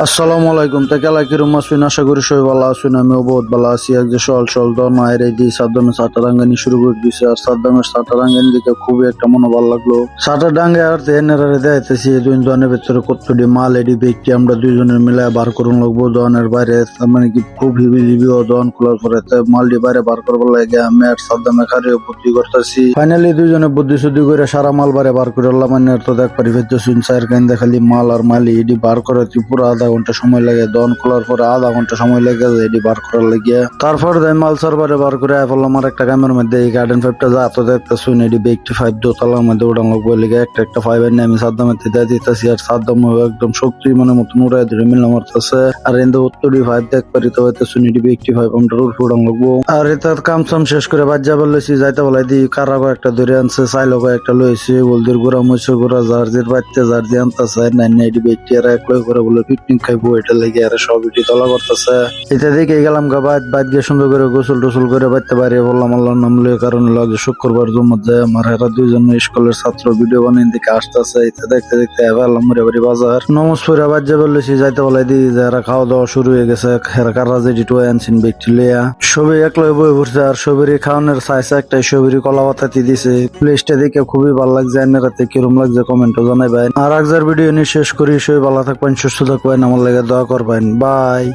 আসসালামু আলাইকুম। কেলা কিরম আছেন? আশা করি সবাই ভালো আছেন। আমিও বহুত ভালো আছি। এক যে সল দর মায়ের এই দিয়ে সাদ্দামের সাঁতার রাঙ্গানি শুরু করে দিছে। আর সাদ্দামের সাঁতার রাঙ্গানি দিকে খুবই একটা মনে ভালো লাগলো। সাঁতার ডাঙ্গে আর এনারে দেখাইতেছি দুই জনের ভিতরে কতটি মাল এডি ব্যক্তি আমরা দুইজনের মিলে বার করুন লাগবো দনের বাইরে। মানে কি খুব হিবি হিবি ও দন খোলার পরে মালটি বাইরে বার করবার লাগে আমি আর সাদ্দামে খারিয়ে বুদ্ধি করতেছি। ফাইনালি দুইজনে বুদ্ধি শুদ্ধি করে সারা মাল বাইরে বার করে মানে তো দেখ পারি ফেলতেছুন চার কাইন্দা খালি মাল আর মালি এডি বার করে পুরো আধা ঘন্টা সময় লাগে। দন খোলার পরে আধা ঘন্টা সময় লেগে যায় এডি বার করার লাগিয়া। তারপর দেয় মাল সার্ভারে বার করে বললাম আমার একটা কামের মধ্যে এই গার্ডেন ফাইভটা যা তো দেখতেছুন এডি বেগটি ফাইভ দোতলার মধ্যে উড়ান লাগবো লেগে একটা ফাইভ এর আমি সাদ্দামের দিয়ে দিতেছি। আর সাদ্দাম একদম শক্তি মানে মতন উড়াই ধরে মিললাম মারতেছে। আর এন্দে উত্তরই ফাইভ দেখ পারি তো হইতেছুন এডি বেগটি ফাইভ আমরা উড়ান লাগবো। আর এটা কাম সাম শেষ করে বাজ্যা বললেছি যাইতে বলাই দি কারাগো একটা ধরে আনছে চাইলো একটা লইছে বলদির গোড়া মৈশ গোড়া জার্জির বাচ্চা জার্জি আনতেছে নাই এডি বেগটি আর এক লই করে বলে পিকনিক খাইবো এটা লেগে আর সব এটি তলা করতেছে। এটা দেখে গেলাম গা বাইত গিয়ে সুন্দর করে গোসল টোসল করে বাড়তে পারি বললাম আল্লাহর নাম লইয়ে কারণ লাগে শুক্রবার জুম্মতে আমার এরা দুইজন স্কুলের ছাত্র ভিডিও বানিয়ে দিকে আসতেছে। এটা দেখতে দেখতে এলাম মুড়াবাড়ি বাজার নমস পড়ে বাজ্যা বললেছি যাইতে বলাই দি যারা খাওয়া দাওয়া শুরু হয়ে গেছে কারা যেটি টুয়ে আনছেন ব্যক্তি লিয়া সবই একলাই বই পড়ছে। আর সবেরই খাওয়ানোর চাইছে একটা সবেরই কলা পাতাতি দিছে। প্লেসটা দেখে খুবই ভালো লাগছে। রাতে কিরম লাগছে কমেন্টও জানাইবেন। আর একজার ভিডিও নিয়ে শেষ করি সবাই ভালো থাকবেন সুস্থ থাকবেন আমার লাগে দোয়া করবেন। বাই।